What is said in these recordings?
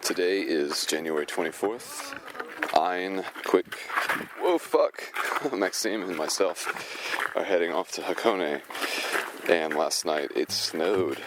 Today is January 24th. Ein, Quick, whoa fuck, Maxime and myself are heading off to Hakone, and last night it snowed.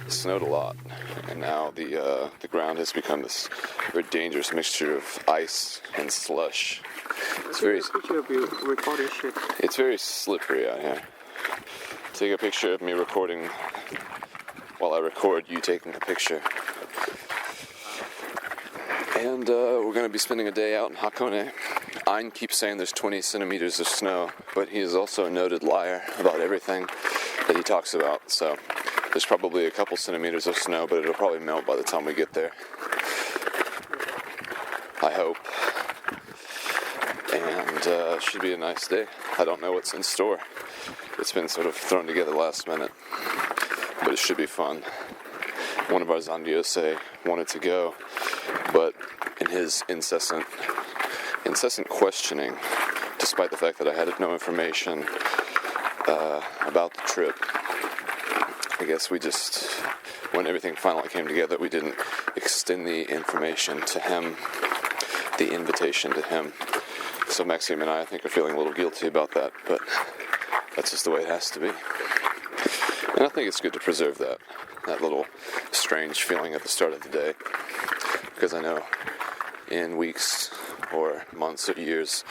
It snowed a lot, and now the ground has become this very dangerous mixture of ice and slush. It's very It's very slippery out here. Take a picture of me recording while I record you taking a picture. And we're going to be spending a day out in Hakone. Ein keeps saying there's 20 centimeters of snow, but he is also a noted liar about everything that he talks about, so there's probably a couple centimeters of snow, but it'll probably melt by the time we get there. I hope. And it should be a nice day. I don't know what's in store. It's been sort of thrown together last minute, but it should be fun. One of our Zandiose wanted to go, but in his incessant questioning, despite the fact that I had no information about the trip, I guess we just, when everything finally came together, we didn't extend the information to him, the invitation to him. So Maxime and I think, are feeling a little guilty about that, but that's just the way it has to be. And I think it's good to preserve that little strange feeling at the start of the day, because I know in weeks or months or years,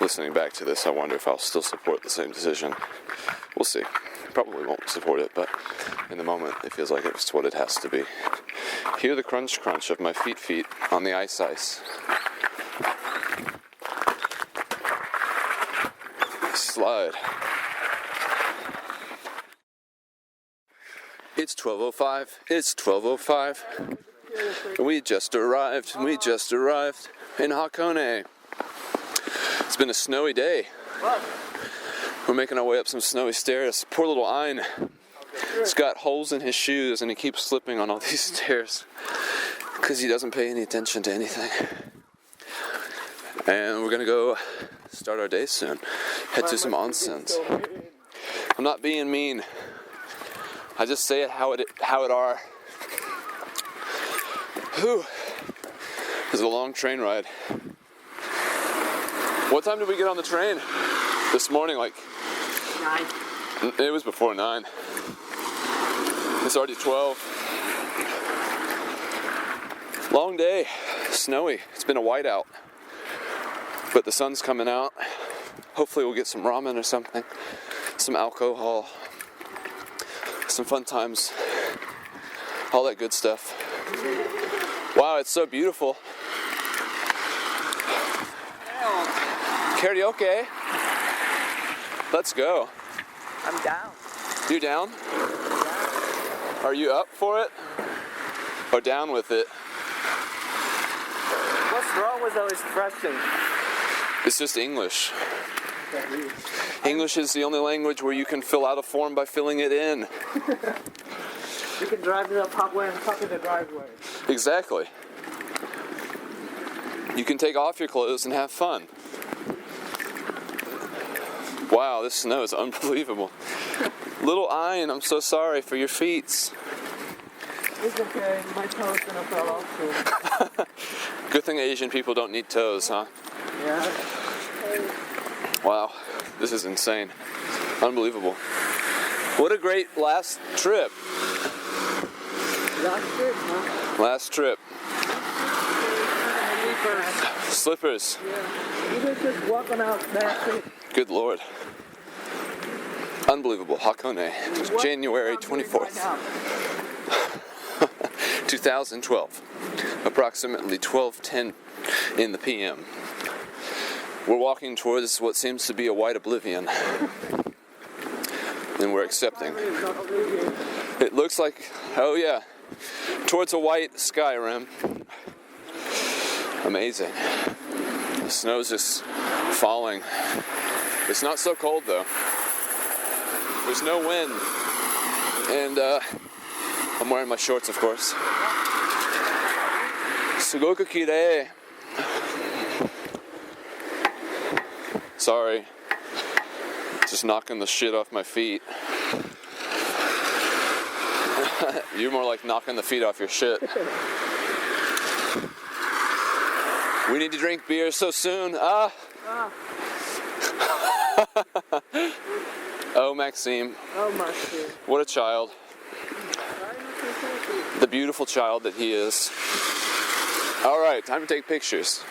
listening back to this, I wonder if I'll still support the same decision. We'll see. Probably won't support it, but in the moment, it feels like it's what it has to be. Hear the crunch of my feet on the ice. Slide. It's 12:05. It's 12:05. We just arrived in Hakone. It's been a snowy day. We're making our way up some snowy stairs. Poor little Ein. He's got holes in his shoes and he keeps slipping on all these stairs because he doesn't pay any attention to anything. And we're gonna go start our day soon. Head to some onsens. I'm not being mean. I just say it how it are. Whew. This is a long train ride. What time did we get on the train? This morning, like 9. It was before 9. It's already 12. Long day, snowy. It's been a whiteout, but the sun's coming out. Hopefully we'll get some ramen or something, some alcohol, some fun times, all that good stuff. Wow, it's so beautiful. Karaoke. Let's go. I'm down. You down? Are you up for it? Or down with it? What's wrong with those expressions? It's just English. English is the only language where you can fill out a form by filling it in. You can drive to the parkway and talk to the driveway. Exactly. You can take off your clothes and have fun. Wow, this snow is unbelievable. Little Ein, I'm so sorry for your feet. It's okay, my toes gonna fall off soon. Good thing Asian people don't need toes, huh? Yeah. Wow, this is insane. Unbelievable. What a great last trip. Last trip, huh? Last trip. Sleepers. Slippers. Yeah. You were just walking out back. Good Lord. Unbelievable. Hakone. January 24th. 2012. Approximately 12:10 in the PM. We're walking towards what seems to be a white oblivion. And we're accepting. It looks like, oh yeah, towards a white Skyrim. Amazing. The snow's just falling. It's not so cold though. There's no wind. And I'm wearing my shorts, of course. Sugoku kirei. Sorry. Just knocking the shit off my feet. You're more like knocking the feet off your shit. We need to drink beer so soon. Oh, Maxime. Oh, Maxime. What a child. The beautiful child that he is. All right, time to take pictures.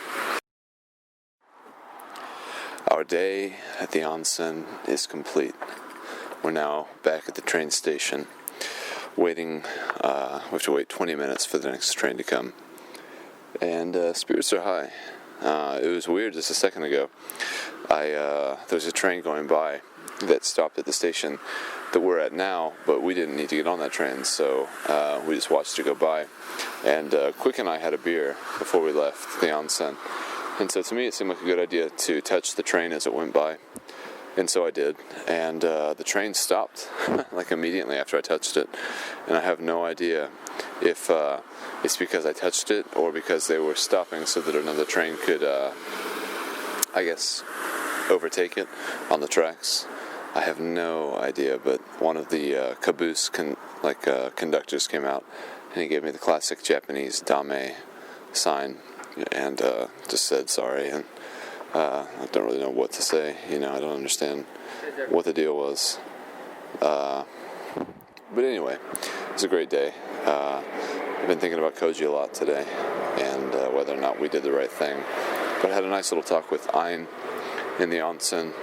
Our day at the onsen is complete. We're now back at the train station, waiting. We have to wait 20 minutes for the next train to come. And spirits are high. It was weird just a second ago. There was a train going by that stopped at the station that we're at now, but we didn't need to get on that train, so we just watched it go by. And Quick and I had a beer before we left the onsen. And so to me it seemed like a good idea to touch the train as it went by. And so I did. And the train stopped like immediately after I touched it. And I have no idea if it's because I touched it or because they were stopping so that another train could, I guess, overtake it on the tracks. I have no idea, but one of the caboose conductors came out and he gave me the classic Japanese dame sign and just said sorry, and I don't really know what to say. I don't understand what the deal was. But anyway, it was a great day. I've been thinking about Koji a lot today and whether or not we did the right thing. But I had a nice little talk with Ayn in the onsen,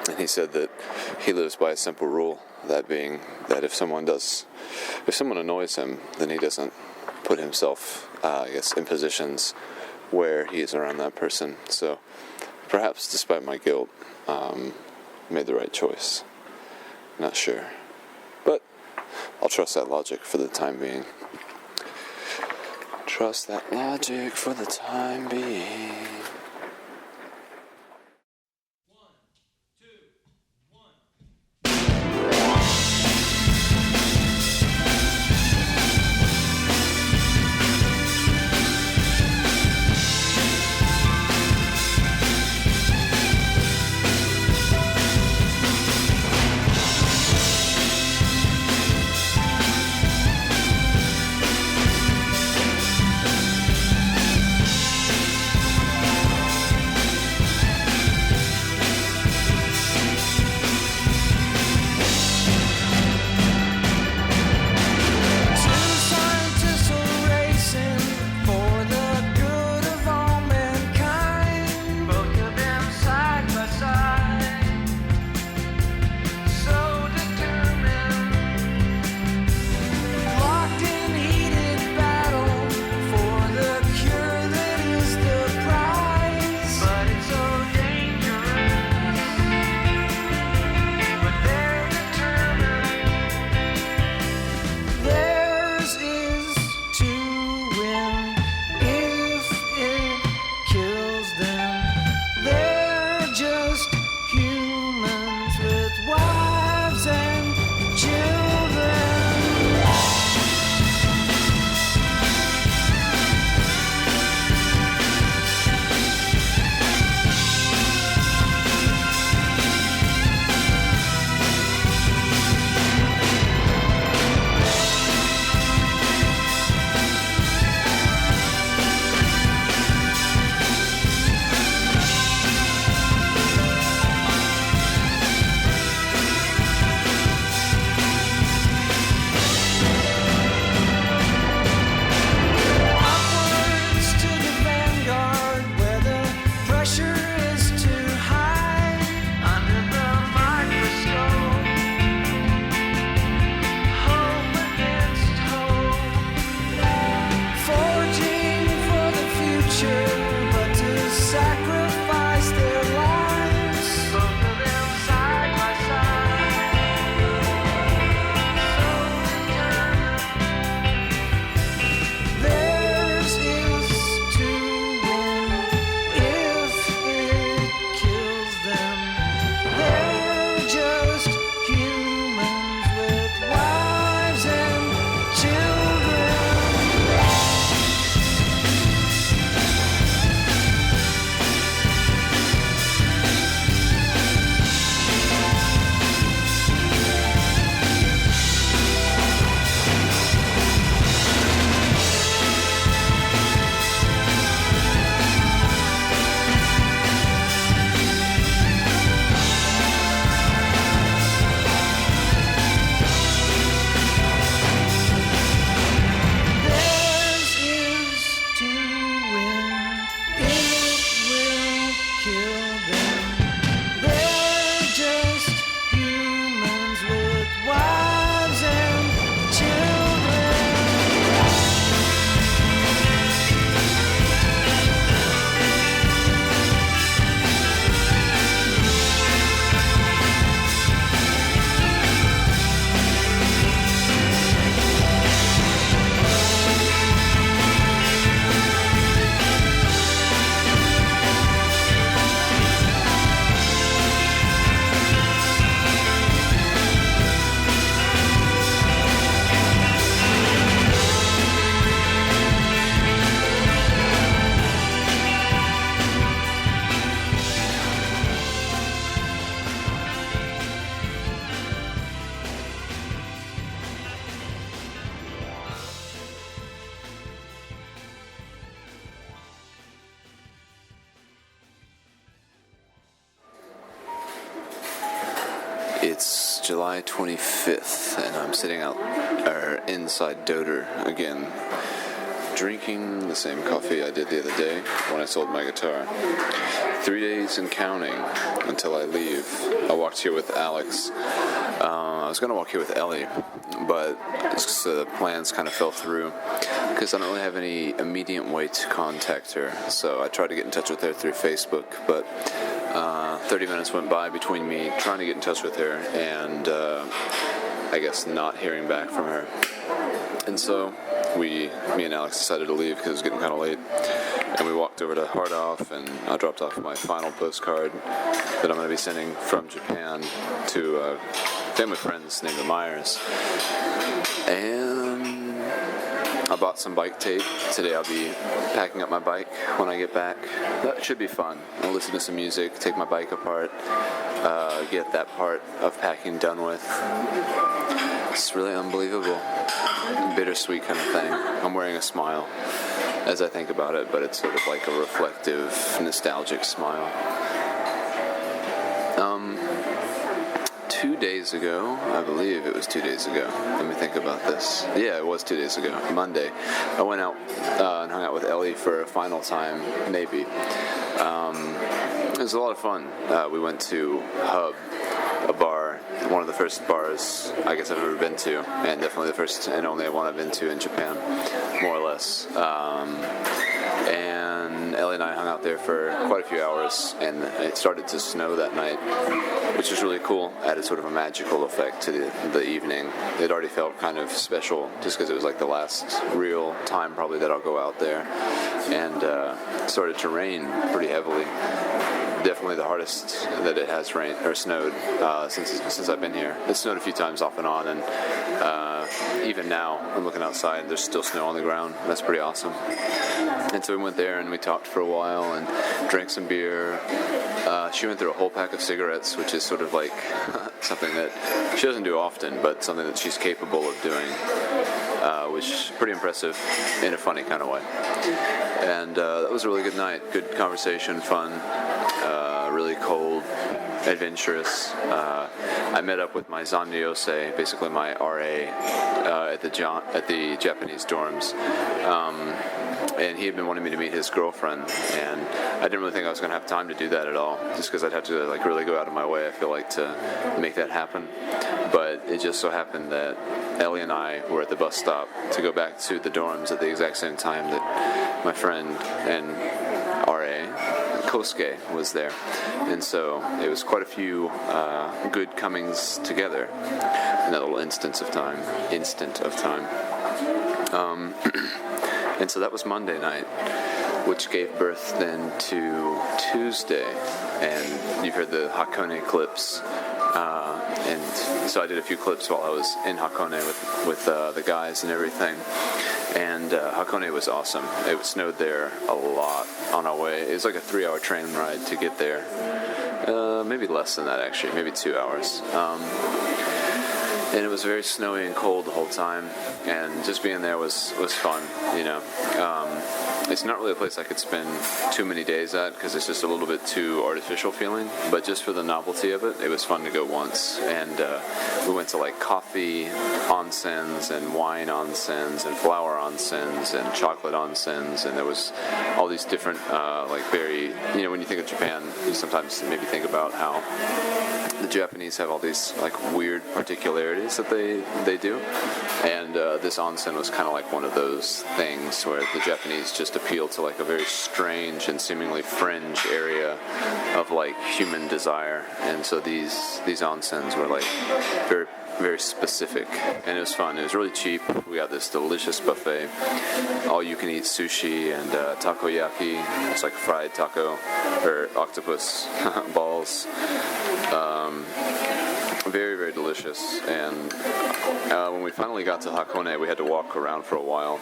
and he said that he lives by a simple rule, that being that if someone annoys him, then he doesn't put himself, in positions where he is around that person. So perhaps despite my guilt, made the right choice. Not sure. But I'll trust that logic for the time being. Trust that logic for the time being. It's July 25th, and I'm sitting inside Doter again, drinking the same coffee I did the other day when I sold my guitar. 3 days and counting until I leave. I walked here with Alex. I was going to walk here with Ellie, but the plans kind of fell through because I don't really have any immediate way to contact her. So I tried to get in touch with her through Facebook, but 30 minutes went by between me trying to get in touch with her and I guess not hearing back from her. And so me and Alex decided to leave because it was getting kind of late. And we walked over to Hard Off, and I dropped off my final postcard that I'm going to be sending from Japan to family friends named the Myers. And I bought some bike tape. Today I'll be packing up my bike when I get back. That should be fun. I'll listen to some music, take my bike apart, get that part of packing done with. It's really unbelievable. Bittersweet kind of thing. I'm wearing a smile as I think about it, but it's sort of like a reflective, nostalgic smile. 2 days ago, I believe it was 2 days ago. Let me think about this. Yeah, it was 2 days ago, Monday. I went out and hung out with Ellie for a final time, maybe. It was a lot of fun. We went to Hub, a bar, one of the first bars I guess I've ever been to, and definitely the first and only one I've been to in Japan, more or less. And Ellie and I hung out there for quite a few hours, and it started to snow that night, which was really cool. Added sort of a magical effect to the evening. It already felt kind of special just because it was like the last real time probably that I'll go out there, and it started to rain pretty heavily. Definitely the hardest that it has rained or snowed since I've been here. It snowed a few times off and on, and even now I'm looking outside and there's still snow on the ground. That's pretty awesome. And so we went there and we talked for a while and drank some beer. She went through a whole pack of cigarettes, which is sort of like something that she doesn't do often, but something that she's capable of doing, which is pretty impressive in a funny kind of way. And that was a really good night. Good conversation, fun, really cold, adventurous. I met up with my Zanryosei, basically my RA, at the Japanese dorms. And he had been wanting me to meet his girlfriend, and I didn't really think I was going to have time to do that at all, just because I'd have to like really go out of my way, I feel like, to make that happen. But it just so happened that Ellie and I were at the bus stop to go back to the dorms at the exact same time that my friend and RA, Kosuke, was there. And so it was quite a few good comings together in that little instant of time. And so that was Monday night, which gave birth then to Tuesday. And you've heard the Hakone clips. And so I did a few clips while I was in Hakone with the guys and everything. And Hakone was awesome. It snowed there a lot on our way. It was like a 3-hour train ride to get there. Maybe less than that, actually. Maybe 2 hours. And it was very snowy and cold the whole time, and just being there was fun, you know. It's not really a place I could spend too many days at because it's just a little bit too artificial feeling, but just for the novelty of it, it was fun to go once. And we went to like coffee onsens and wine onsens and flower onsens and chocolate onsens, and there was all these different like very, you know, when you think of Japan, you sometimes maybe think about how the Japanese have all these like weird particularities that they do, and this onsen was kind of like one of those things where the Japanese just appeal to like a very strange and seemingly fringe area of like human desire, and so these onsens were like very, very specific, and it was fun. It was really cheap. We got this delicious buffet, all you can eat sushi and takoyaki. It's like fried taco or octopus balls. Very, very delicious. And when we finally got to Hakone, we had to walk around for a while.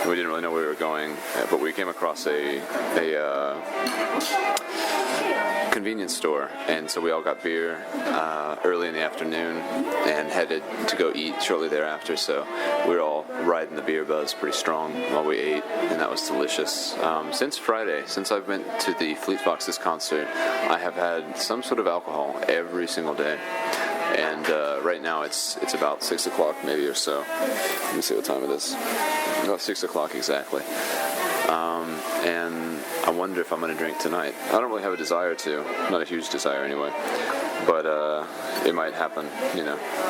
We didn't really know where we were going, but we came across a convenience store, and so we all got beer early in the afternoon and headed to go eat shortly thereafter. So we were all riding the beer buzz pretty strong while we ate, and that was delicious. Since Friday, since I went to the Fleet Foxes concert, I have had some sort of alcohol every single day. And right now it's about 6 o'clock maybe or so. Let me see what time it is. About 6 o'clock exactly. And I wonder if I'm going to drink tonight. I don't really have a desire to, not a huge desire anyway, but it might happen,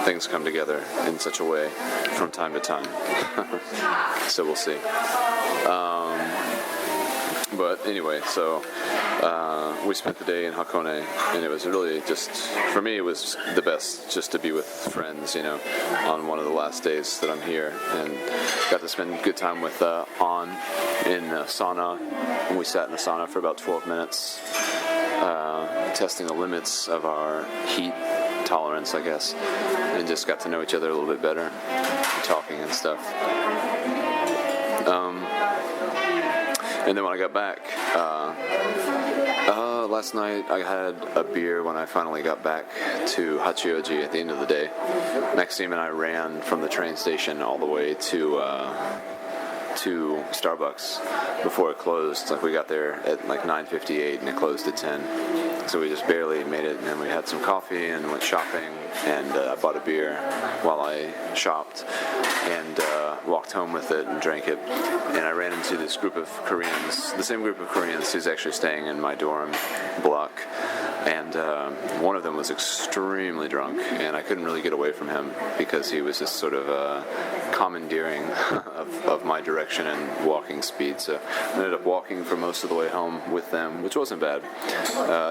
things come together in such a way from time to time. So we'll see. But anyway, so we spent the day in Hakone, and it was really just, for me, it was the best just to be with friends, on one of the last days that I'm here, and got to spend good time with An in sauna, and we sat in the sauna for about 12 minutes, testing the limits of our heat tolerance, I guess, and just got to know each other a little bit better, and talking and stuff. And then when I got back, last night I had a beer when I finally got back to Hachioji at the end of the day. Maxime and I ran from the train station all the way to Starbucks before it closed. Like we got there at like 9:58 and it closed at 10. So we just barely made it, and then we had some coffee and went shopping, and I bought a beer while I shopped, and walked home with it and drank it. And I ran into this group of Koreans, the same group of Koreans who's actually staying in my dorm block, and one of them was extremely drunk, and I couldn't really get away from him because he was just sort of commandeering of my direction and walking speed. So I ended up walking for most of the way home with them, which wasn't bad.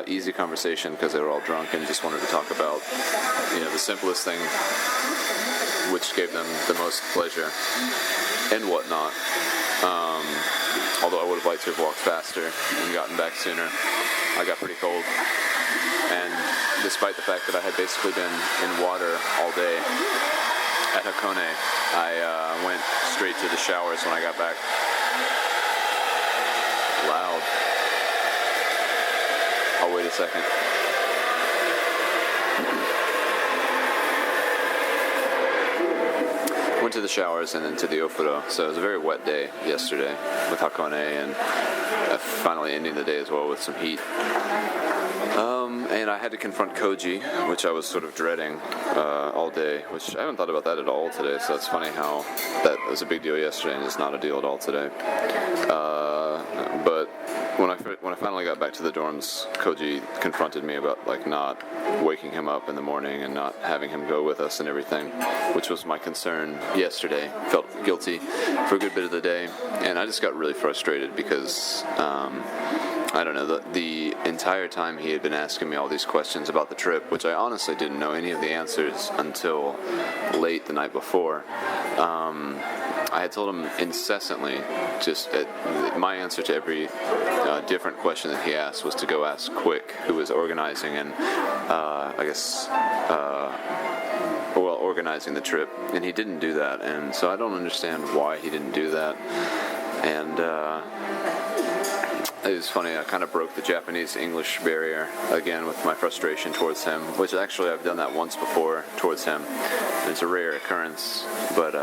Easy conversation because they were all drunk and just wanted to talk about, the simplest thing, which gave them the most pleasure and whatnot. Although I would have liked to have walked faster and gotten back sooner. I got pretty cold, and despite the fact that I had basically been in water all day at Hakone, I went straight to the showers when I got back. Loud. I'll wait a second. Went to the showers and then to the Ofuro. So it was a very wet day yesterday with Hakone, and finally ending the day as well with some heat. And I had to confront Koji, which I was sort of dreading all day, which I haven't thought about that at all today, so it's funny how that was a big deal yesterday and it's not a deal at all today. But when I finally got back to the dorms, Koji confronted me about not waking him up in the morning and not having him go with us and everything, which was my concern yesterday. Felt guilty for a good bit of the day, and I just got really frustrated because I don't know, the entire time he had been asking me all these questions about the trip, which I honestly didn't know any of the answers until late the night before. I had told him incessantly, my answer to every different question that he asked was to go ask Quick, who was organizing and organizing the trip, and he didn't do that, and so I don't understand why he didn't do that. And it was funny, I kind of broke the Japanese-English barrier again with my frustration towards him, which actually I've done that once before towards him. It's a rare occurrence, but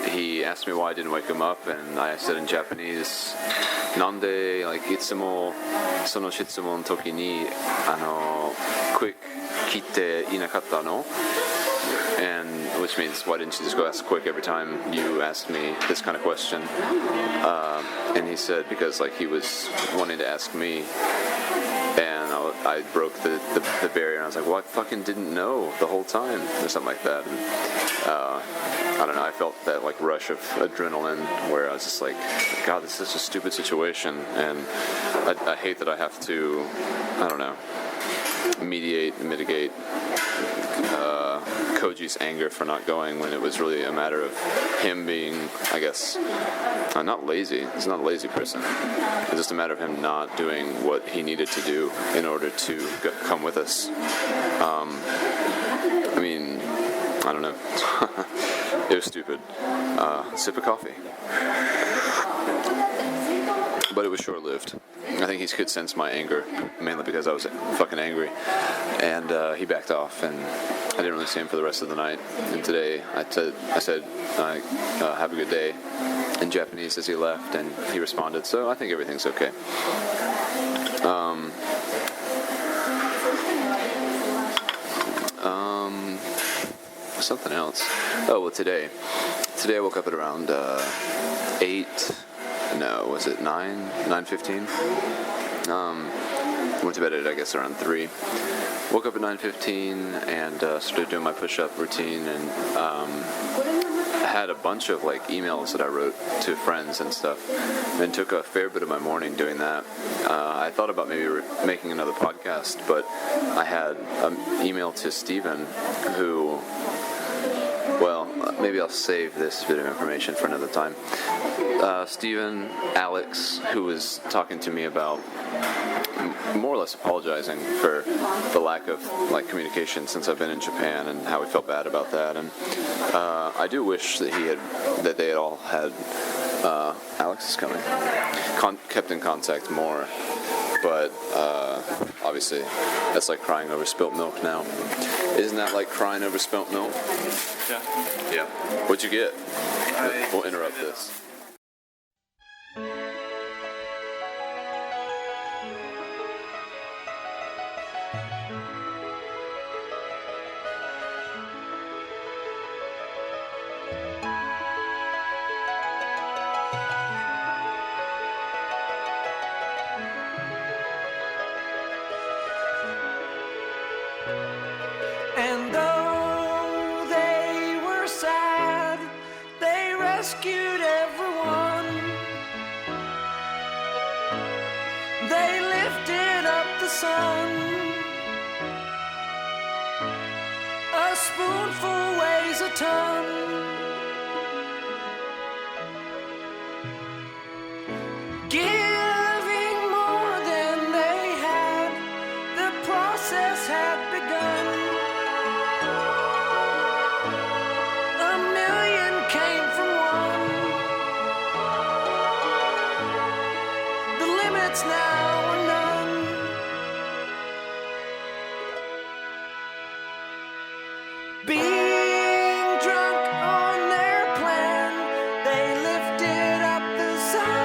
he asked me why I didn't wake him up, and I said in Japanese, "Nande, itsumo sono shitsumon toki ni, quick kitte inakatta no?" And which means, why didn't you just go ask Quick every time you asked me this kind of question? And he said because he was wanting to ask me, and I broke the barrier, and I was like, well, I fucking didn't know the whole time, or something like that. And I don't know, I felt that rush of adrenaline where I was just like, God, this is such a stupid situation, and I hate that I have to, I don't know, mitigate Koji's anger for not going when it was really a matter of him being, I guess, not lazy. He's not a lazy person. It's just a matter of him not doing what he needed to do in order to come with us. I don't know. It was stupid. Sip of coffee. But it was short-lived. I think he could sense my anger, mainly because I was fucking angry. And he backed off, and I didn't really see him for the rest of the night. And today, I said, have a good day, in Japanese as he left, and he responded, so I think everything's okay. Something else. Oh, well, today I woke up at around 8. No, was it 9? 9:15. Went to bed at, I guess, around 3. Woke up at 9:15 and started doing my push-up routine, and had a bunch of like emails that I wrote to friends and stuff, and took a fair bit of my morning doing that. I thought about maybe making another podcast, but I had an email to Steven who, well, maybe I'll save this bit of information for another time. Steven, Alex, who was talking to me about more or less apologizing for the lack of like communication since I've been in Japan, and how he felt bad about that. And I do wish that they had all had Alex is coming, kept in contact more. But obviously, that's like crying over spilt milk now. Isn't that like crying over spilt milk? Yeah. Yeah. What'd you get? We'll interrupt this. And though they were sad, they rescued everyone. They lifted up the sun. A spoonful weighs a ton. Giving more than they had, the process had begun. A million came from one. The limits now are none. Being drunk on their plan, they lifted up the sun.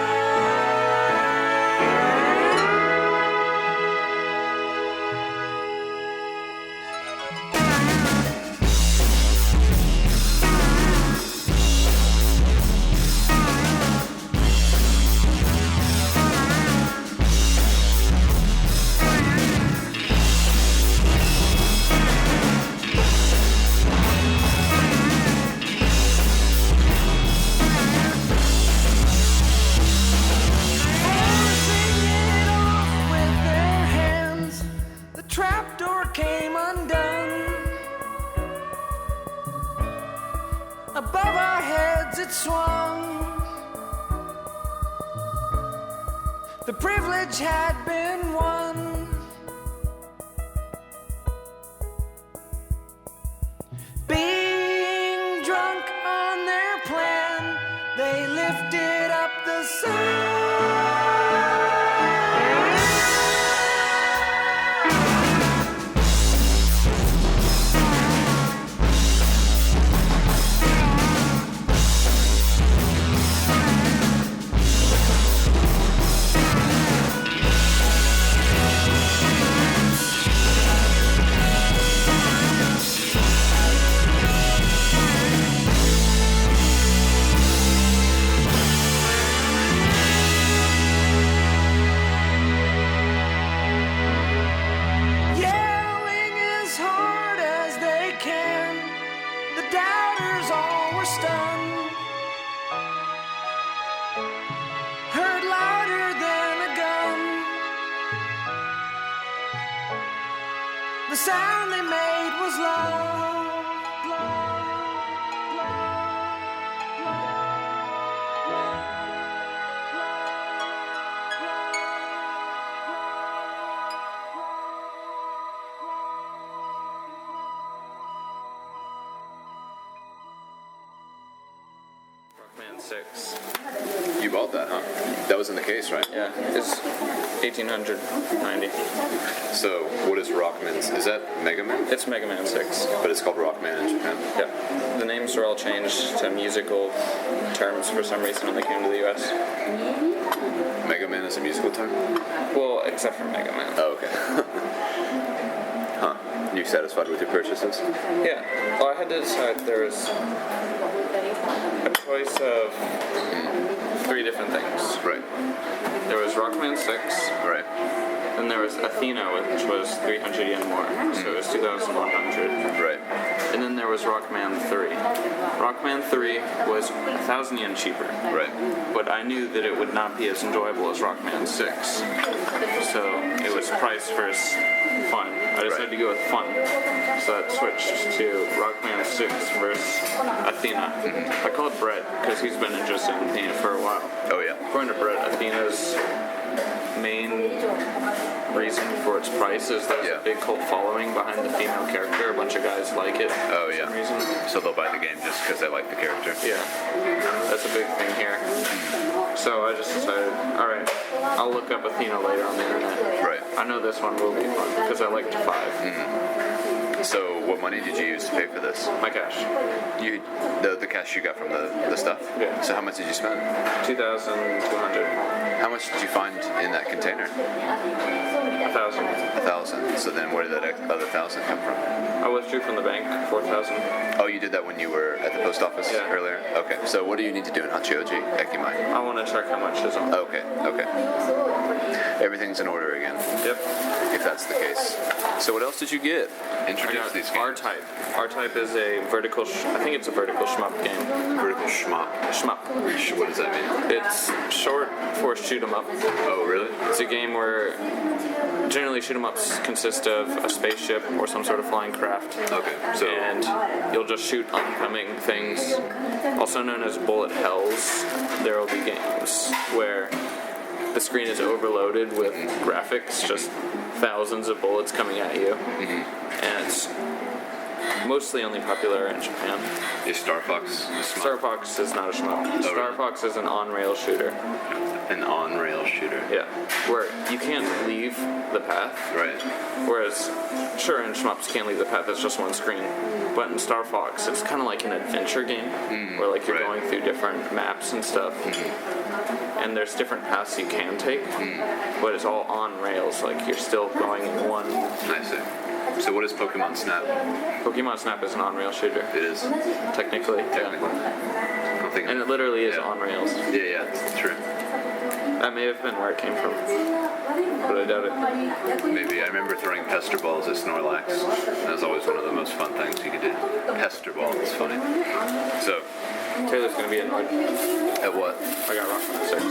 Forcing it off with their hands, the trapdoor came undone. Above our heads it swung. The privilege had been won. Being drunk on their plan, they lifted up the sun. Yelling as hard as they can, the doubters all were stunned. Heard louder than a gun, the sound they made was love. Rockman 6. You bought that, huh? That was in the case, right? Yeah, it's 1890. So, what is Rockman's? Is that Mega Man? It's Mega Man 6. But it's called Rockman in Japan. Yep. The names are all changed to musical terms for some reason when they came to the US. Mega Man is a musical term? Well, except for Mega Man. Oh, okay. Huh. You satisfied with your purchases? Yeah. Well, I had to decide. There was a choice of 3 different things. Right. There was Rockman 6, Right. then there was Athena, which was 300 yen more, so it was 2,100. Right. And then there was Rockman 3. Rockman 3 was 1,000 yen cheaper. Right. But I knew that it would not be as enjoyable as Rockman 6. So it was price versus fun. I decided to go with fun. So that switched to Rockman 6 versus Athena. I call it Brett because he's been interested in Athena for a while. Oh yeah. According to Brett, Athena's main reason for its price is there's Yeah. a big cult following behind the female character. A bunch of guys like it Oh for yeah. some reason. So they'll buy the game just because they like the character. Yeah, that's a big thing here. So I just decided, all right, I'll look up Athena later on the internet. Right. I know this one will be fun because I liked 5. So what money did you use to pay for this? My cash, You the cash you got from the stuff? Yeah. So how much did you spend? 2,200, How much did you find in that container? 1,000. 1,000. So then where did that other 1,000 come from? I withdrew from the bank 4,000. Oh, you did that when you were at the post office Yeah. earlier? Okay. So what do you need to do in Hachioji, Ekimai? I want to check how much is on. Okay. Everything's in order again, Yep. if that's the case. So what else did you get? I Introduce got these games. R-Type. R-Type is a vertical. I think it's a vertical shmup game. Vertical shmup. Shmup. What does that mean? It's short for shoot 'em up. Oh, really? It's a game where generally shoot 'em ups consist of a spaceship or some sort of flying craft. Okay. So And you'll just shoot oncoming things. Also known as bullet hells, there will be games where the screen is overloaded with graphics, just thousands of bullets coming at you. And it's mostly only popular in Japan. is Star Fox a shmup? Star Fox is not a shmup. Star really? Fox is an on-rail shooter. An on-rail shooter. Yeah, where you can't leave the path. Right. Whereas, sure, in shmups you can't leave the path. It's just one screen. But in Star Fox, it's kind of like an adventure game, where like you're right. going through different maps and stuff, and there's different paths you can take. But it's all on rails. Like you're still going in one. I see. So what is Pokemon Snap? Pokemon Snap is an on-rail shooter, It is technically. technically. Yeah. I don't think. And it literally is Yeah. on rails. Yeah, true. That may have been where it came from, but I doubt it. Maybe I remember throwing pester balls at Snorlax. That was always one of the most fun things you could do. Pester ball. It's funny. So Taylor's gonna be annoyed. at what? I got Rockman 6.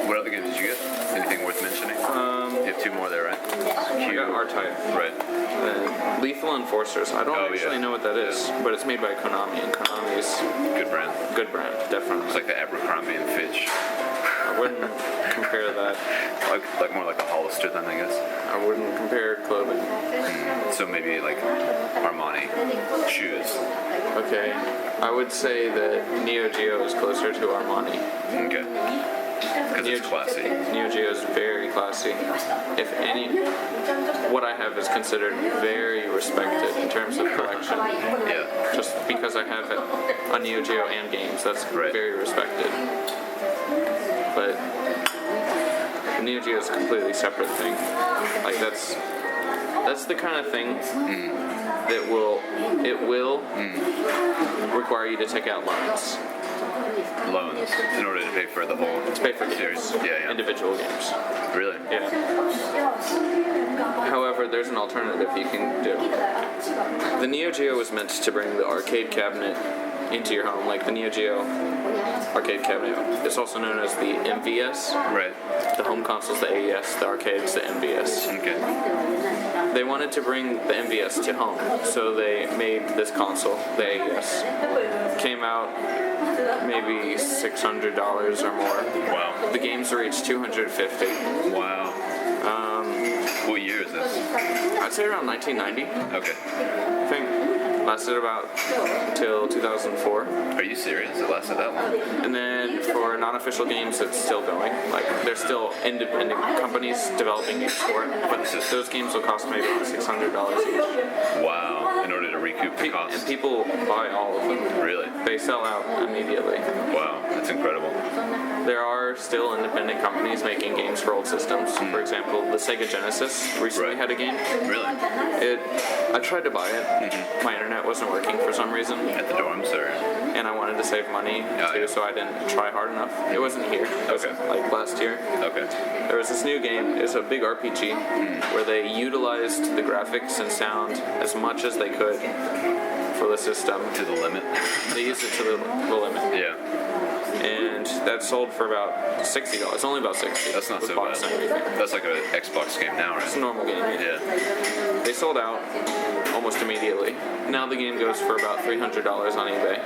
What other games did you get? Anything worth mentioning? You have 2 more there, right? I got R-Type. Right. Lethal Enforcers. I don't Oh, actually yeah. know what that is, but it's made by Konami, and Konami's Good brand. a good brand, definitely. It's like the Abercrombie and Fitch. I wouldn't compare that. Like more like a Hollister then, I guess. I wouldn't compare clothing. So maybe like Armani shoes. Okay, I would say that Neo Geo is closer to Armani. Okay. Because it's classy. Neo Geo is very classy. If any, what I have is considered very respected in terms of collection. Yeah. Just because I have it on Neo Geo and games, that's Right. very respected. But Neo Geo is a completely separate thing. Like that's the kind of thing that will require you to take out loans Loans in order to pay for the whole to pay for games, series. Yeah. individual games. Really? Yeah. However, there's an alternative you can do. The Neo Geo was meant to bring the arcade cabinet into your home, like the Neo Geo arcade cabinet. It's also known as the MVS. Right. The home console's the AES, the arcade's the MVS. Okay. They wanted to bring the MVS to home, so they made this console, the AES. Came out maybe $600 or more. Wow. The games reached $250. Wow. What year is this? I'd say around 1990. Okay. I think lasted about till 2004. Are you serious? It lasted that long? And then for non-official games, it's still going. Like there's still independent companies developing games for it, but those games will cost maybe around $600 each. Wow. In order to recoup the And cost? people buy all of them. Really? They sell out immediately. Wow. That's incredible. There are still independent companies making games for old systems. For example, the Sega Genesis recently Right. had a game. Really? I tried to buy it. My internet wasn't working for some reason, At the dorms, or? and I wanted to save money Oh, too, yeah. so I didn't try hard enough. It wasn't here. It was like last year. Okay. There was this new game. It's a big RPG where they utilized the graphics and sound as much as they could for the system. To the limit. They used it to the limit, Yeah. and that sold for about $60. It's only about $60. That's not with so box bad. and everything. That's like an Xbox game now, It's a right? normal game. Yeah. They sold out almost immediately. Now the game goes for about $300 on eBay.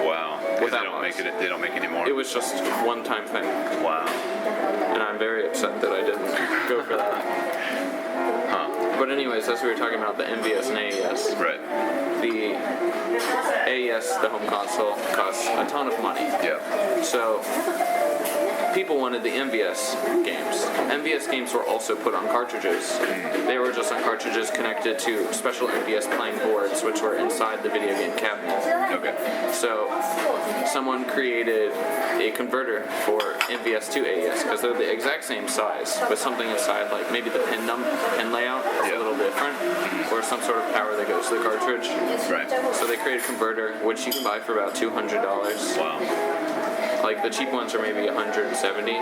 Wow. 'Cause Without they don't box. make it. They don't make any more. It was just one-time thing, Wow. and I'm very upset that I didn't go for that. Huh. But anyways, as we were talking about the MVS and AES, Right. the AES, the home console, costs a ton of money. Yeah. So people wanted the MVS games. MVS games were also put on cartridges. They were just on cartridges connected to special MVS playing boards, which were inside the video game cabinet. Okay. So someone created a converter for MVS to AES because they're the exact same size, but something inside, like maybe the pin layout is Yeah. a little different, or some sort of power that goes to the cartridge. Right. So they created a converter, which you can buy for about $200. Wow. Like the cheap ones are maybe 170.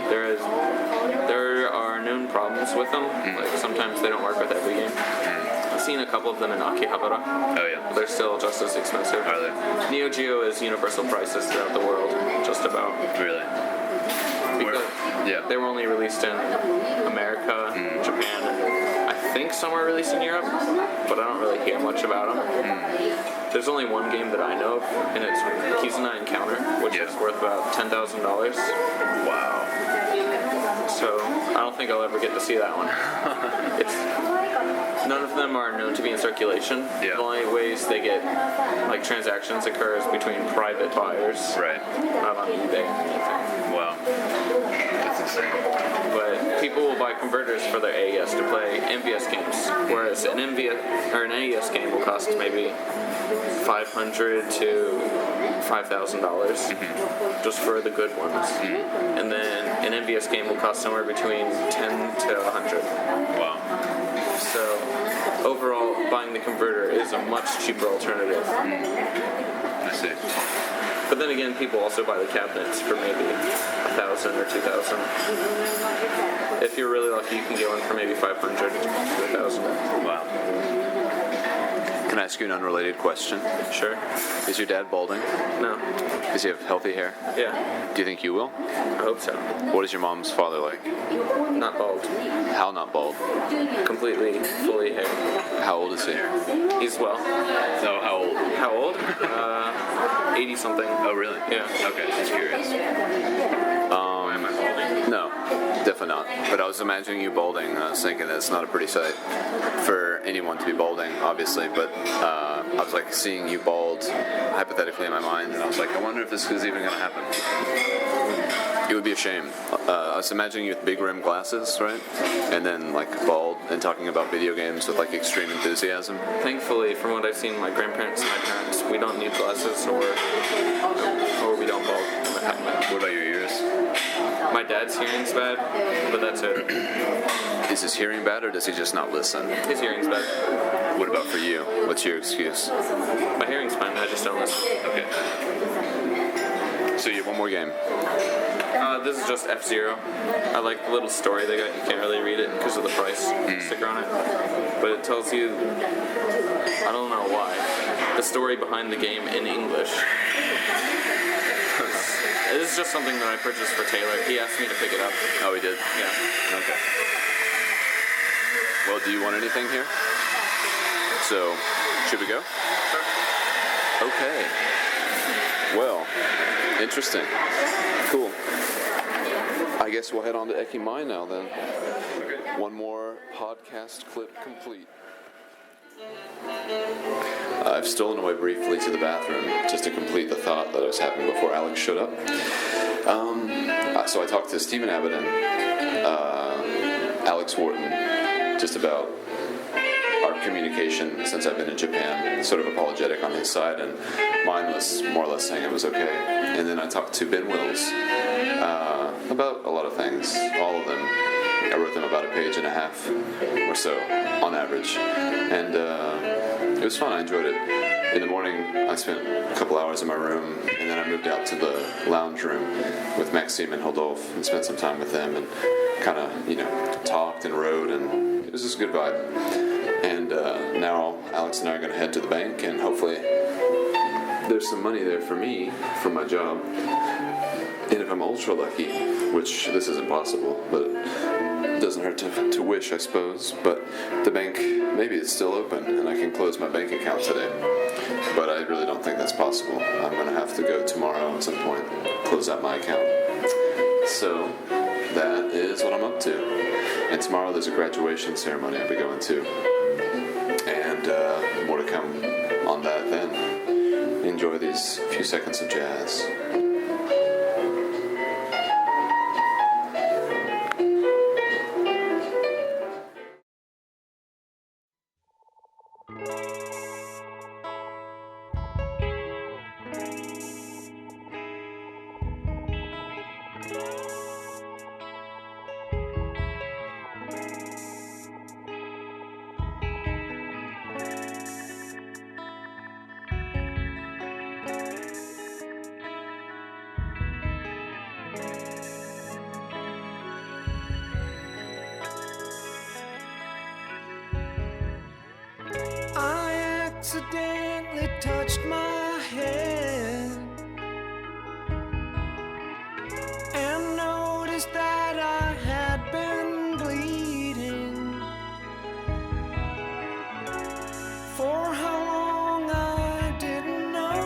There are known problems with them. Like sometimes they don't work with every game. I've seen a couple of them in Akihabara. Oh yeah. They're still just as expensive. Are they? Neo Geo is universal prices throughout the world, just about. Really? Because Yeah. they were only released in America, Japan, and I think some are released in Europe, but I don't really hear much about them. There's only one game that I know of, and it's Kizuna Encounter, which Yeah. is worth about $10,000. Wow. So I don't think I'll ever get to see that one. None of them are known to be in circulation. Yeah. The only ways they get like transactions occur is between private buyers, Right. not on eBay or anything. Wow. That's insane. But people will buy converters for their AES to play MVS games, whereas an MVS or an AES game will cost maybe $500 to $5,000 just for the good ones, and then an MVS game will cost somewhere between 10 to 100. Wow. So overall, buying the converter is a much cheaper alternative. I see. But then again, people also buy the cabinets for maybe $1,000 or $2,000. If you're really lucky, you can get one for maybe $500 to $1,000. Wow. Can I ask you an unrelated question? Sure. Is your dad balding? No. Does he have healthy hair? Yeah. Do you think you will? I hope so. What is your mom's father like? Not bald. How not bald? Completely, fully hair. How old is he? He's well. So how old? How old? 80 something. Oh really? Yeah. Okay. Just curious. Why am I balding? No, definitely not. But I was imagining you balding. I was thinking it's not a pretty sight for anyone to be balding, obviously. But I was like seeing you bald hypothetically in my mind, and I was like, I wonder if this is even going to happen. It would be a shame. I was imagining you with big rim glasses, right? And then like bald and talking about video games with like extreme enthusiasm. Thankfully, from what I've seen, my grandparents and my parents, we don't need glasses or we don't bald. What about your ears? My dad's hearing's bad, but that's it. Is his hearing bad, or does he just not listen? His hearing's bad. What about for you? What's your excuse? My hearing's fine, I just don't listen. Okay. So you have one more game. This is just F-Zero. I like the little story they got. You can't really read it because of the price sticker on it. But it tells you, I don't know why, the story behind the game in English. This is just something that I purchased for Taylor. He asked me to pick it up. Oh, he did? Yeah. Okay. Well, do you want anything here? So, should we go? Okay. Well, interesting. Cool. I guess we'll head on to Ekimai now then. One more podcast clip complete. I've stolen away briefly to the bathroom just to complete the thought that was happening before Alex showed up. So I talked to Stephen Abbott and Alex Wharton just about our communication since I've been in Japan, sort of apologetic on his side, and mine was more or less saying it was okay. And then I talked to Ben Wills about a lot of things, all of them. I wrote them about a page and a half or so on average, and it was fun. I enjoyed it. In the morning, I spent a couple hours in my room, and then I moved out to the lounge room with Maxime and Hodolphe and spent some time with them and kind of, talked and wrote, and it was just a good vibe. And now Alex and I are going to head to the bank, and hopefully there's some money there for me from my job. And if I'm ultra lucky, which this isn't possible, but it doesn't hurt to wish, I suppose. But the bank, maybe it's still open, and I can close my bank account today. But I really don't think that's possible. I'm going to have to go tomorrow at some point, close out my account. So that is what I'm up to. And tomorrow there's a graduation ceremony I'll be going to. And more to come on that then. Enjoy these few seconds of jazz. I accidentally touched my head and noticed that I had been bleeding. For how long I didn't know.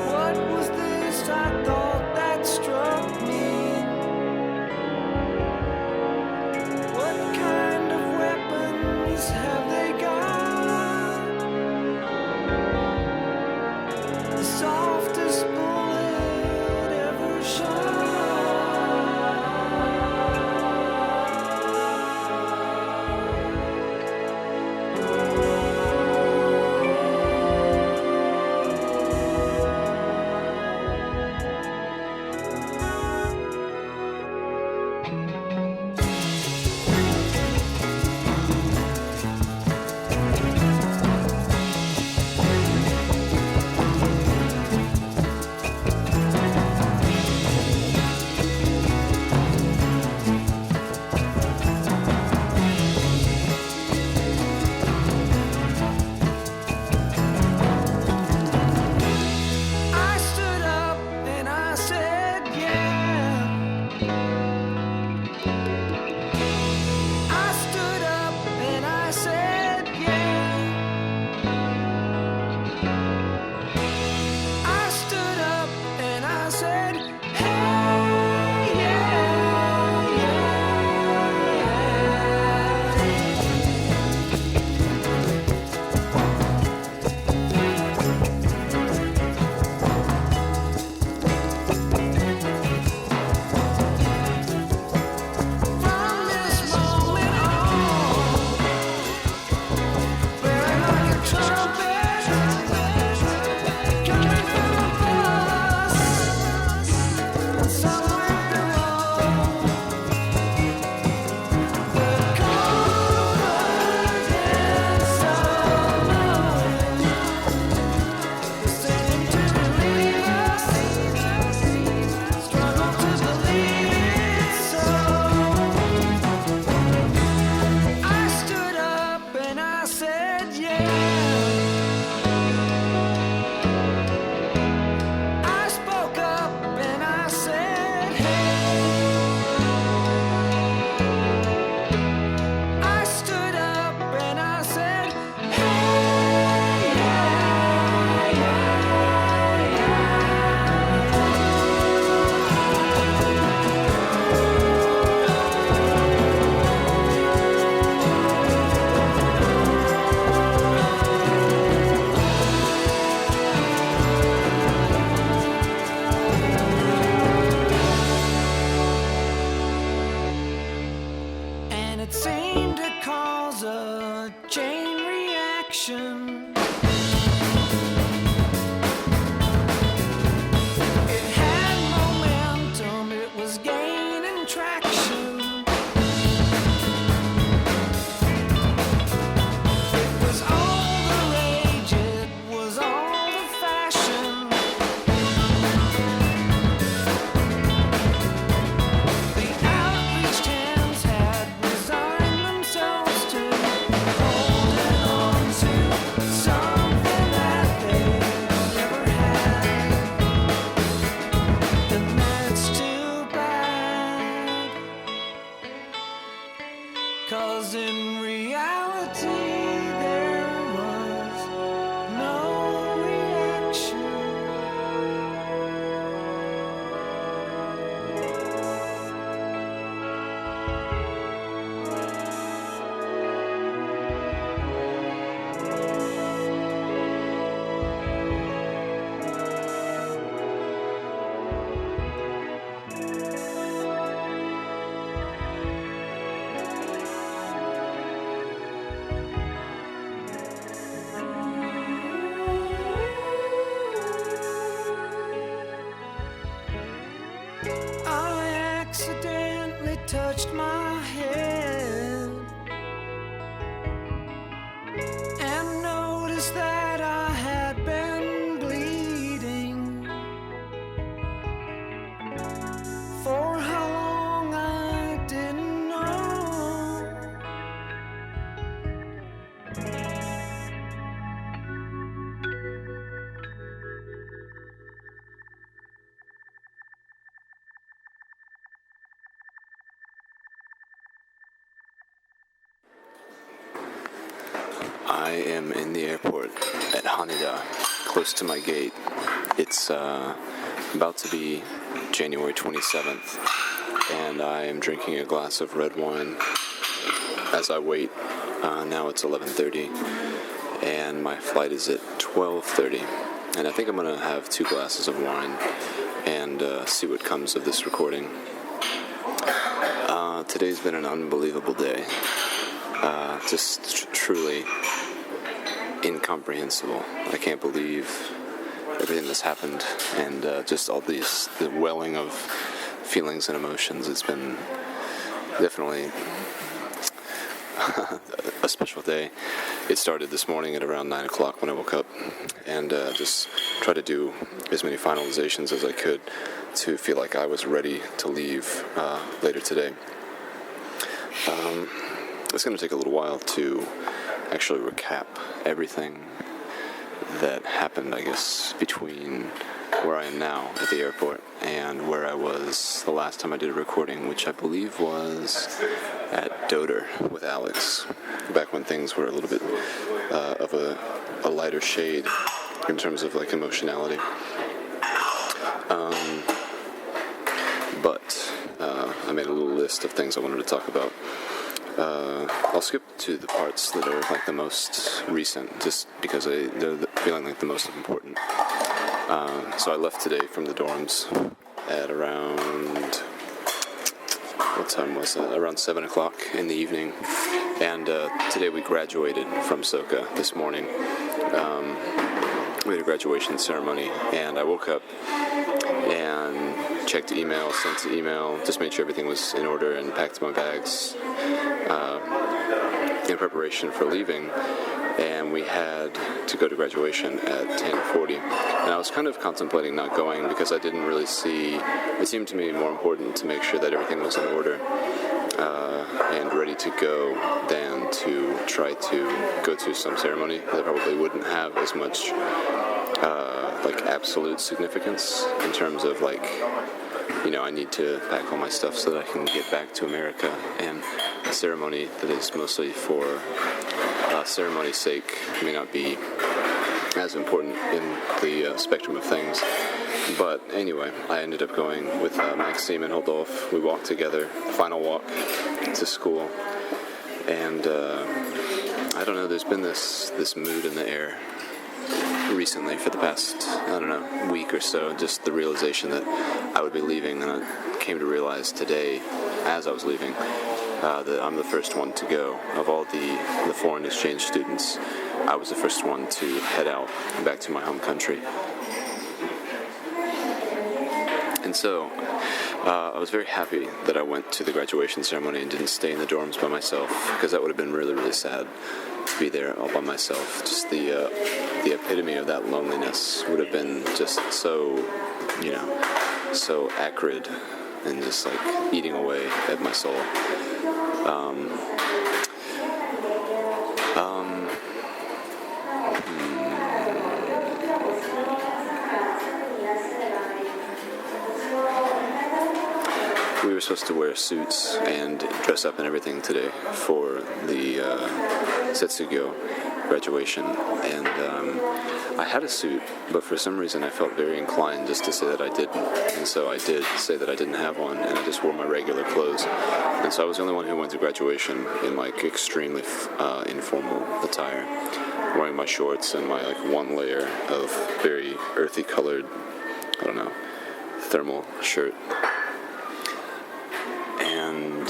What was this I thought that struck a chain reaction. It had momentum, it was gaining traction. It was all the rage, it was all the fashion. The outreached hands had resigned themselves to holding on to something that they never had. And that's too bad, 'cause in reality there was no reaction. I accidentally touched my head and noticed that I had been bleeding. For how long I didn't know. I am in the airport at Haneda, close to my gate. It's about to be January 27th, and I am drinking a glass of red wine as I wait. Now it's 11:30, and my flight is at 12:30, and I think I'm going to have 2 glasses of wine and see what comes of this recording. Today's been an unbelievable day. Just truly incomprehensible. I can't believe everything that's happened, and just all the welling of feelings and emotions. It's been definitely a special day. It started this morning at around 9 o'clock when I woke up, and just tried to do as many finalizations as I could to feel like I was ready to leave later today. It's going to take a little while to actually recap everything that happened, I guess, between where I am now at the airport and where I was the last time I did a recording, which I believe was at Doder with Alex, back when things were a little bit of a lighter shade in terms of like emotionality. But I made a little list of things I wanted to talk about. I'll skip to the parts that are like the most recent, just because they're feeling like the most important. So I left today from the dorms at around, what time was it? Around 7 o'clock in the evening. And today we graduated from SoCA this morning. We had a graduation ceremony, and I woke up and checked email, sent email, just made sure everything was in order, and packed my bags in preparation for leaving. And we had to go to graduation at 10:40. And I was kind of contemplating not going because I didn't really see, it seemed to me more important to make sure that everything was in order and ready to go than to try to go to some ceremony that probably wouldn't have as much like absolute significance in terms of like, you know, I need to pack all my stuff so that I can get back to America, and a ceremony that is mostly for ceremony's sake may not be as important in the spectrum of things. But anyway, I ended up going with Maxime and Holdolf. We walked together, final walk to school, and I don't know, there's been this mood in the air recently for the past, I don't know, week or so, just the realization that I would be leaving, and I came to realize today, as I was leaving, that I'm the first one to go. Of all the foreign exchange students, I was the first one to head out back to my home country. And so I was very happy that I went to the graduation ceremony and didn't stay in the dorms by myself, because that would have been really, really sad to be there all by myself. Just the epitome of that loneliness would have been just so, so acrid and just like eating away at my soul. We were supposed to wear suits and dress up and everything today for the Setsugyo graduation, and I had a suit, but for some reason I felt very inclined just to say that I didn't, and so I did say that I didn't have one, and I just wore my regular clothes, and so I was the only one who went to graduation in like extremely informal attire, wearing my shorts and my like one layer of very earthy colored, I don't know, thermal shirt. And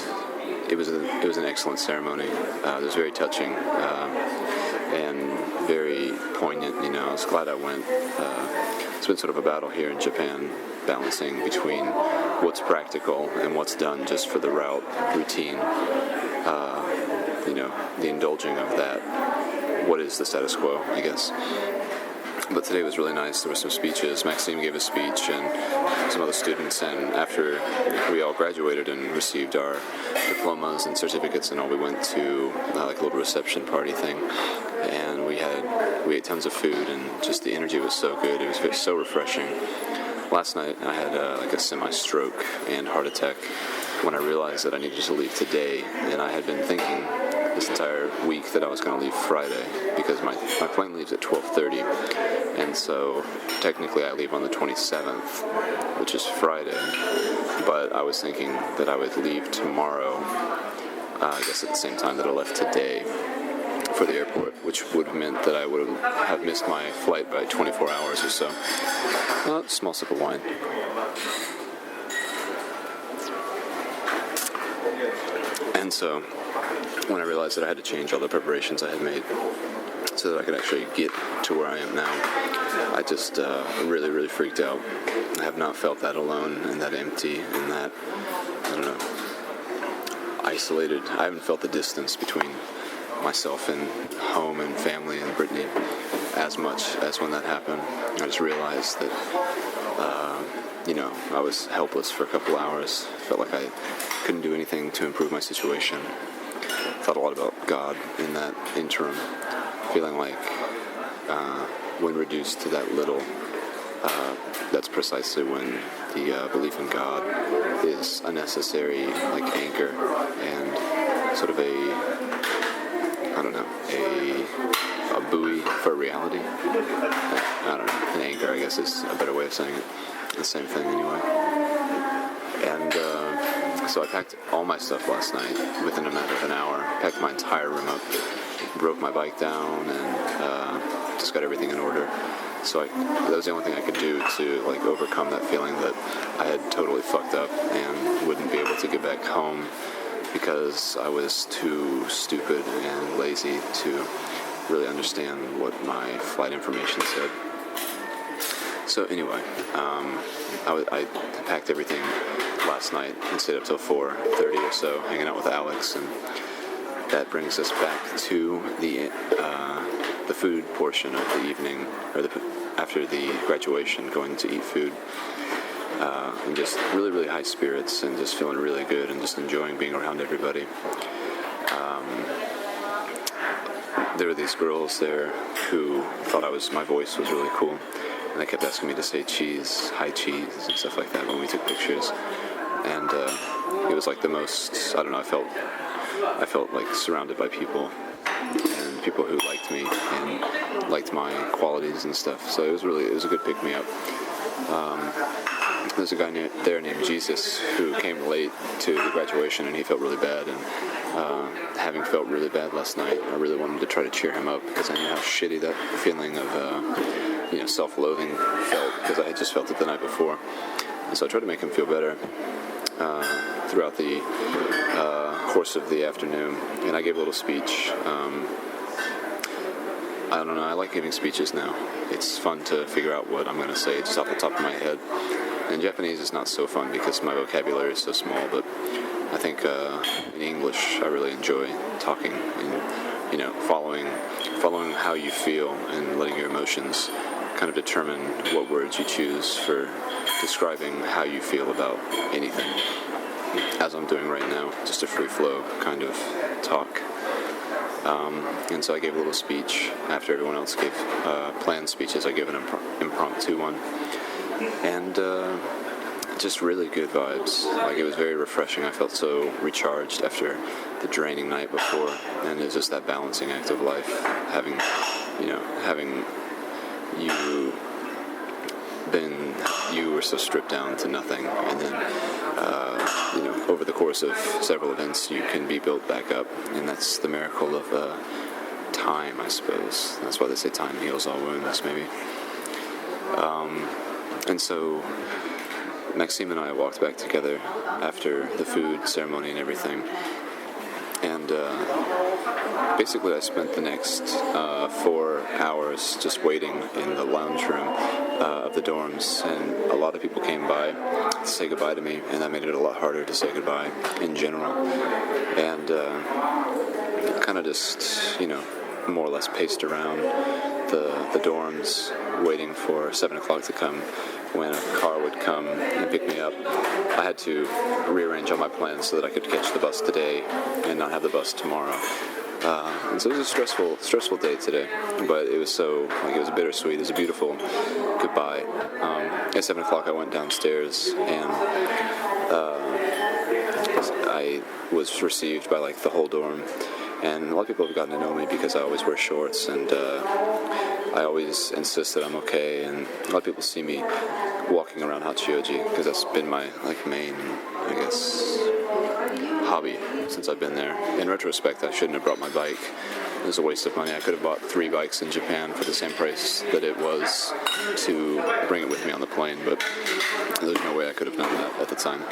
it was an excellent ceremony. It was very touching and very poignant. I was glad I went. It's been sort of a battle here in Japan, balancing between what's practical and what's done just for the route routine. The indulging of that. What is the status quo, I guess. But today was really nice. There were some speeches. Maxime gave a speech, and some other students. And after we all graduated and received our diplomas and certificates and all, we went to like a little reception party thing. And we ate tons of food, and just the energy was so good. It was so refreshing. Last night I had like a semi-stroke and heart attack when I realized that I needed to leave today, and I had been thinking this entire week that I was going to leave Friday, because my plane leaves at 12:30, and so technically I leave on the 27th, which is Friday, but I was thinking that I would leave tomorrow, I guess at the same time that I left today for the airport, which would have meant that I would have missed my flight by 24 hours or so. Small sip of wine. And so, when I realized that I had to change all the preparations I had made so that I could actually get to where I am now, I just really, really freaked out. I have not felt that alone and that empty and that, I don't know, isolated. I haven't felt the distance between myself and home and family and Brittany as much as when that happened. I just realized that, I was helpless for a couple hours. Felt like I couldn't do anything to improve my situation. Thought a lot about God in that interim, feeling like when reduced to that little, that's precisely when the belief in God is a necessary like anchor and sort of a buoy for reality. I don't know, an anchor I guess is a better way of saying it. The same thing anyway. And so I packed all my stuff last night within a matter of an hour. Packed my entire room up, broke my bike down, and just got everything in order. So that was the only thing I could do to like overcome that feeling that I had totally fucked up and wouldn't be able to get back home because I was too stupid and lazy to really understand what my flight information said. So anyway, I packed everything last night and stayed up till 4:30 or so, hanging out with Alex, and that brings us back to the food portion of the evening, or after the graduation, going to eat food, and just really, really high spirits, and just feeling really good, and just enjoying being around everybody. There were these girls there who thought my voice was really cool, and they kept asking me to say cheese, hi cheese, and stuff like that when we took pictures. And it was like the most, I don't know, I felt like surrounded by people, and people who liked me and liked my qualities and stuff. So it was a good pick-me-up. There's a guy there named Jesus who came late to the graduation, and he felt really bad, and having felt really bad last night, I really wanted to try to cheer him up, because I knew how shitty that feeling of self-loathing felt, because I had just felt it the night before. And so I tried to make him feel better. throughout the course of the afternoon, and I gave a little speech. I don't know, I like giving speeches now. It's fun to figure out what I'm going to say just off the top of my head. In Japanese, it's not so fun because my vocabulary is so small, but I think in English, I really enjoy talking and, following how you feel and letting your emotions kind of determine what words you choose for describing how you feel about anything. As I'm doing right now, just a free flow kind of talk. And so I gave a little speech after everyone else gave planned speeches. I gave an impromptu one, and just really good vibes. Like, it was very refreshing. I felt so recharged after the draining night before, and it's just that balancing act of life, having you were so stripped down to nothing, and then over the course of several events you can be built back up, and that's the miracle of time, I suppose. That's why they say time heals all wounds, maybe. And so Maxime and I walked back together after the food ceremony and everything, and basically I spent the next 4 hours just waiting in the lounge room of the dorms, and a lot of people came by to say goodbye to me, and that made it a lot harder to say goodbye in general. And kind of just, more or less paced around the dorms waiting for 7 o'clock to come, when a car would come and pick me up. I had to rearrange all my plans so that I could catch the bus today and not have the bus tomorrow. And so it was a stressful day today, but it was it was bittersweet. It was a beautiful goodbye. At 7 o'clock I went downstairs, and I was received by the whole dorm. And a lot of people have gotten to know me because I always wear shorts, and I always insist that I'm okay. And a lot of people see me walking around Hachioji because that's been my main, I guess, hobby since I've been there. In retrospect, I shouldn't have brought my bike. It was a waste of money. I could have bought 3 bikes in Japan for the same price that it was to bring it with me on the plane, but there's no way I could have done that at the time.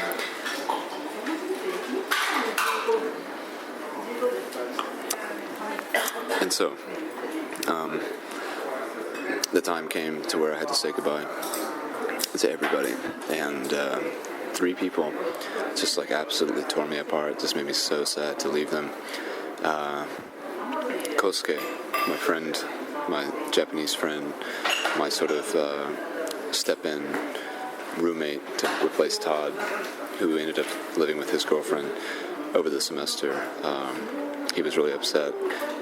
And so, the time came to where I had to say goodbye to everybody, and 3 people just absolutely tore me apart. Just made me so sad to leave them. Kosuke, my friend, my Japanese friend, my sort of step-in roommate to replace Todd, who ended up living with his girlfriend over the semester. He was really upset,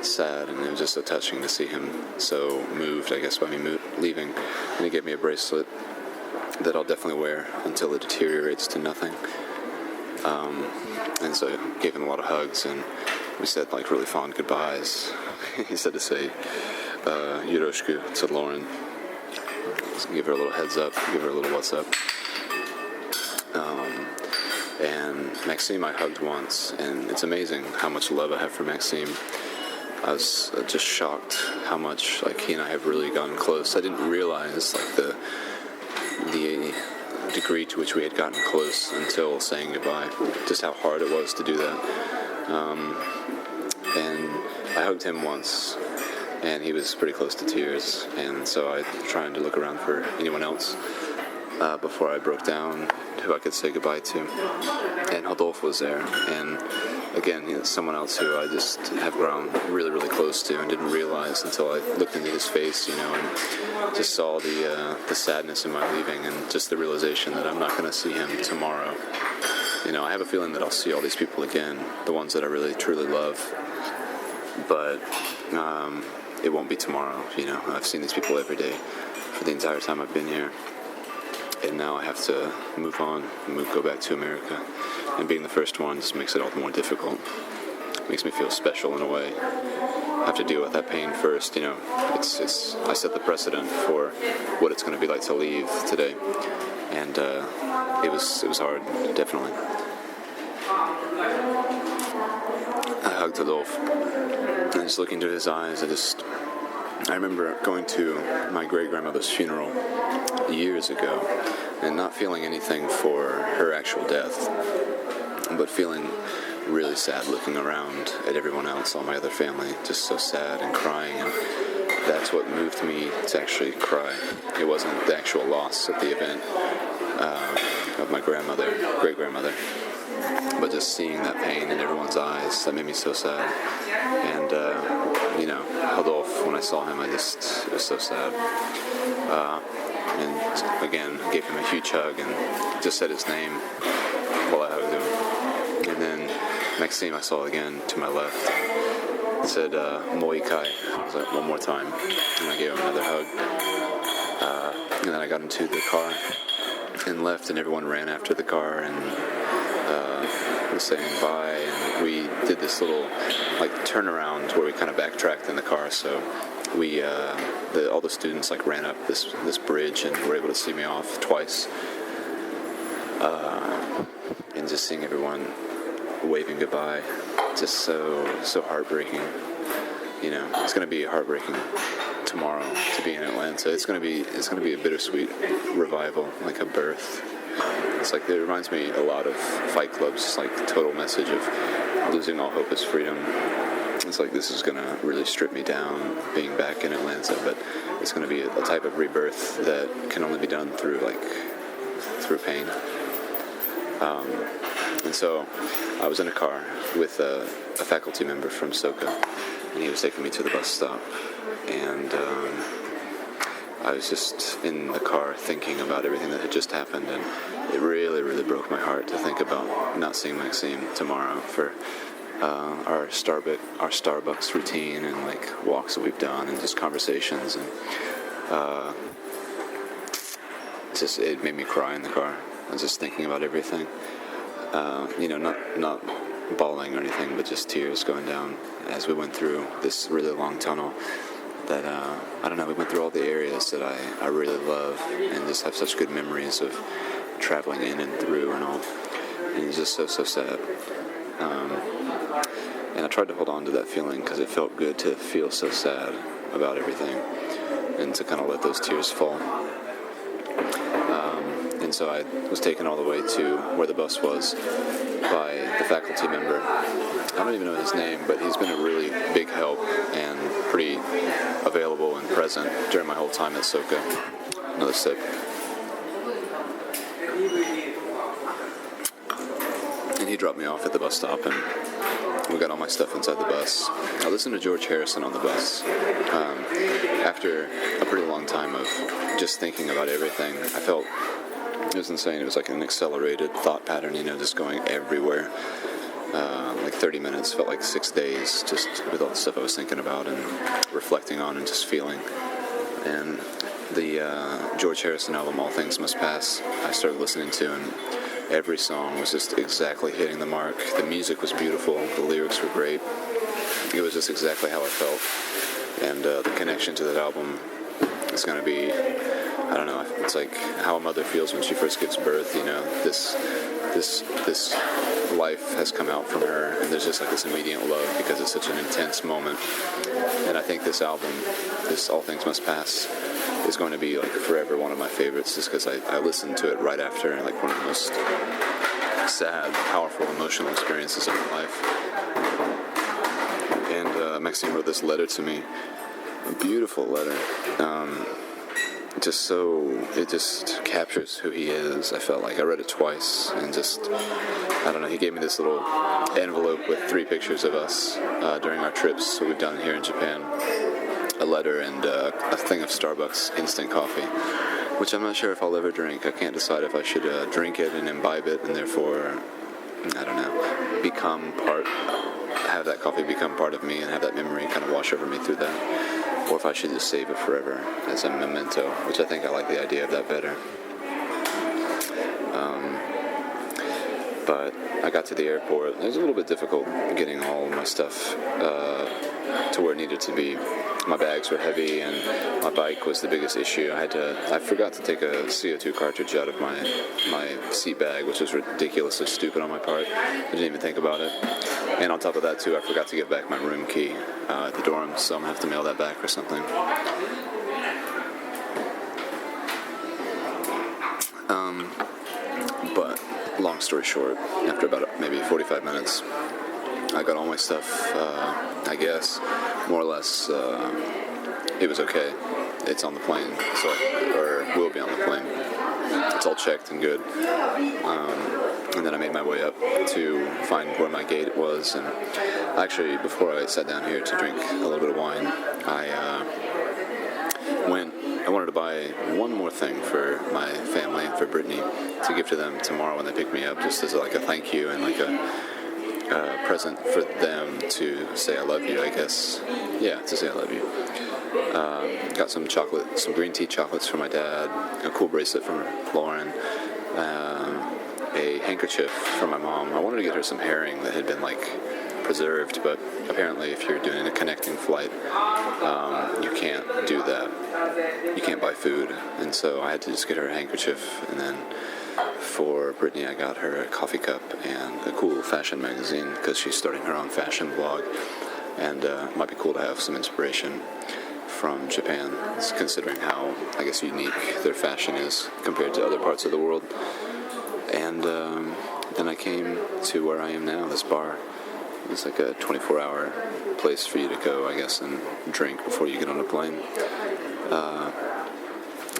sad, and it was just so touching to see him so moved, I guess, by me leaving. And he gave me a bracelet that I'll definitely wear until it deteriorates to nothing. And so I gave him a lot of hugs, and we said really fond goodbyes. He said to say yoroshiku to Lauren. Just give her a little heads up, give her a little what's up. And Maxime I hugged once, and it's amazing how much love I have for Maxime. I was just shocked how much he and I have really gotten close. I didn't realize the degree to which we had gotten close until saying goodbye. Just how hard it was to do that. And I hugged him once, and he was pretty close to tears. And so I tried to look around for anyone else before I broke down, who I could say goodbye to. And Rodolfo was there, and again, he's someone else who I just have grown really, really close to, and didn't realize until I looked into his face, and just saw the sadness in my leaving, and just the realization that I'm not going to see him tomorrow. I have a feeling that I'll see all these people again, the ones that I really, truly love, but it won't be tomorrow. I've seen these people every day for the entire time I've been here. And now I have to move on, go back to America. And being the first one just makes it all the more difficult. It makes me feel special in a way. I have to deal with that pain first, It's I set the precedent for what it's going to be like to leave today. And it was hard, definitely. I hugged Adolphe. And just looking into his eyes, I remember going to my great-grandmother's funeral years ago, and not feeling anything for her actual death, but feeling really sad looking around at everyone else, all my other family, just so sad and crying, and that's what moved me to actually cry. It wasn't the actual loss at the event of my great-grandmother, but just seeing that pain in everyone's eyes, that made me so sad. And, Adolf, when I saw him, it was so sad. And again, gave him a huge hug and just said his name while I hugged him. And then Maxime I saw again to my left. It said, Moi Kai. I was like, one more time. And I gave him another hug. And then I got into the car and left, and everyone ran after the car and was saying bye. And we did this little turnaround where we kind of backtracked in the car. So we, all the students ran up this bridge and were able to see me off twice. And just seeing everyone waving goodbye, just so heartbreaking. It's going to be heartbreaking tomorrow to be in Atlanta. It's going to be a bittersweet revival, like a birth. It's it reminds me a lot of Fight Club's total message of losing all hope is freedom. It's this is going to really strip me down being back in Atlanta, but it's going to be a type of rebirth that can only be done through pain. And so I was in a car with a faculty member from SoCA, and he was taking me to the bus stop, and I was just in the car thinking about everything that had just happened, and it really, really broke my heart to think about not seeing Maxime tomorrow for our Starbucks routine and walks that we've done and just conversations, and it made me cry in the car. I was just thinking about everything. Not bawling or anything, but just tears going down as we went through this really long tunnel that, we went through all the areas that I really love and just have such good memories of traveling in and through and all. And it's just so sad. And I tried to hold on to that feeling because it felt good to feel so sad about everything and to kind of let those tears fall. And so I was taken all the way to where the bus was by the faculty member. I don't even know his name, but he's been a really big help and pretty available and present during my whole time at SoCA. Another sip. And he dropped me off at the bus stop, and we got all my stuff inside the bus. I listened to George Harrison on the bus. After a pretty long time of just thinking about everything, I felt it was insane. It was an accelerated thought pattern, just going everywhere. 30 minutes felt like 6 days, just with all the stuff I was thinking about and reflecting on and just feeling. And the George Harrison album, All Things Must Pass, I started listening to, and every song was just exactly hitting the mark. The music was beautiful, the lyrics were great. It was just exactly how I felt. And the connection to that album is going to be, I don't know, it's like how a mother feels when she first gives birth, this life has come out from her, and there's just this immediate love because it's such an intense moment. And I think this album, this All Things Must Pass, is going to be forever one of my favorites, just because I listened to it right after one of the most sad, powerful, emotional experiences of my life. And Maxime wrote this letter to me, a beautiful letter. It just captures who he is. I felt like I read it twice, and he gave me this little envelope with 3 pictures of us during our trips that we've done here in Japan, a letter, and a thing of Starbucks instant coffee, which I'm not sure if I'll ever drink. I can't decide if I should drink it and imbibe it and therefore, have that coffee become part of me and have that memory kind of wash over me through that, or if I should just save it forever as a memento, which I think I like the idea of that better. But I got to the airport. It was a little bit difficult getting all my stuff to where it needed to be. My bags were heavy, and my bike was the biggest issue. I forgot to take a CO2 cartridge out of my seat bag, which was ridiculously stupid on my part. I didn't even think about it. And on top of that, too, I forgot to give back my room key at the dorm, so I'm going to have to mail that back or something. But long story short, after about maybe 45 minutes, I got all my stuff, I guess, more or less, it was okay. It's on the plane, or will be on the plane. It's all checked and good. And then I made my way up to find where my gate was. And actually, before I sat down here to drink a little bit of wine, I wanted to buy one more thing for my family and for Brittany to give to them tomorrow when they pick me up, just as like a thank you and like a present for them to say I love you, I guess. Yeah, to say I love you. Got some chocolate, some green tea chocolates for my dad, a cool bracelet from Lauren, a handkerchief for my mom. I wanted to get her some herring that had been like preserved, but apparently if you're doing a connecting flight, you can't do that. You can't buy food, and so I had to just get her a handkerchief. And then for Brittany, I got her a coffee cup and a cool fashion magazine because she's starting her own fashion blog, and it might be cool to have some inspiration from Japan, considering how, I guess, unique their fashion is compared to other parts of the world. And then I came to where I am now, this bar. It's like a 24-hour place for you to go, I guess, and drink before you get on a plane.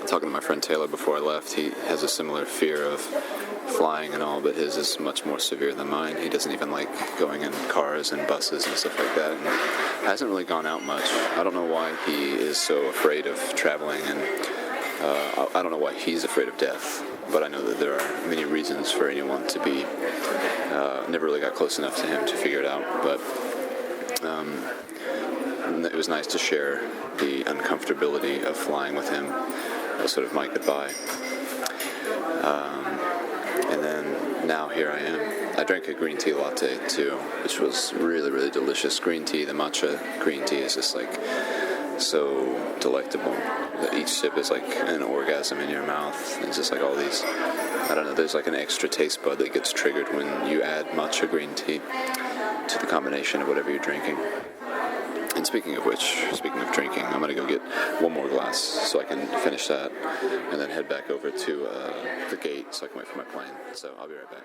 Talking to my friend Taylor before I left, he has a similar fear of flying and all, but his is much more severe than mine. He doesn't even like going in cars and buses and stuff like that, and hasn't really gone out much. I don't know why he is so afraid of traveling, and I don't know why he's afraid of death, but I know that there are many reasons for anyone to be. Never really got close enough to him to figure it out, but it was nice to share the uncomfortability of flying with him. That was sort of my goodbye. And then now here I am. I drank a green tea latte too, which was really, really delicious. Green tea, the matcha green tea is just like so delectable. Each sip is like an orgasm in your mouth. It's just like all these, I don't know, there's like an extra taste bud that gets triggered when you add matcha green tea to the combination of whatever you're drinking. And speaking of which, speaking of drinking, I'm going to go get one more glass so I can finish that and then head back over to the gate so I can wait for my plane. So I'll be right back.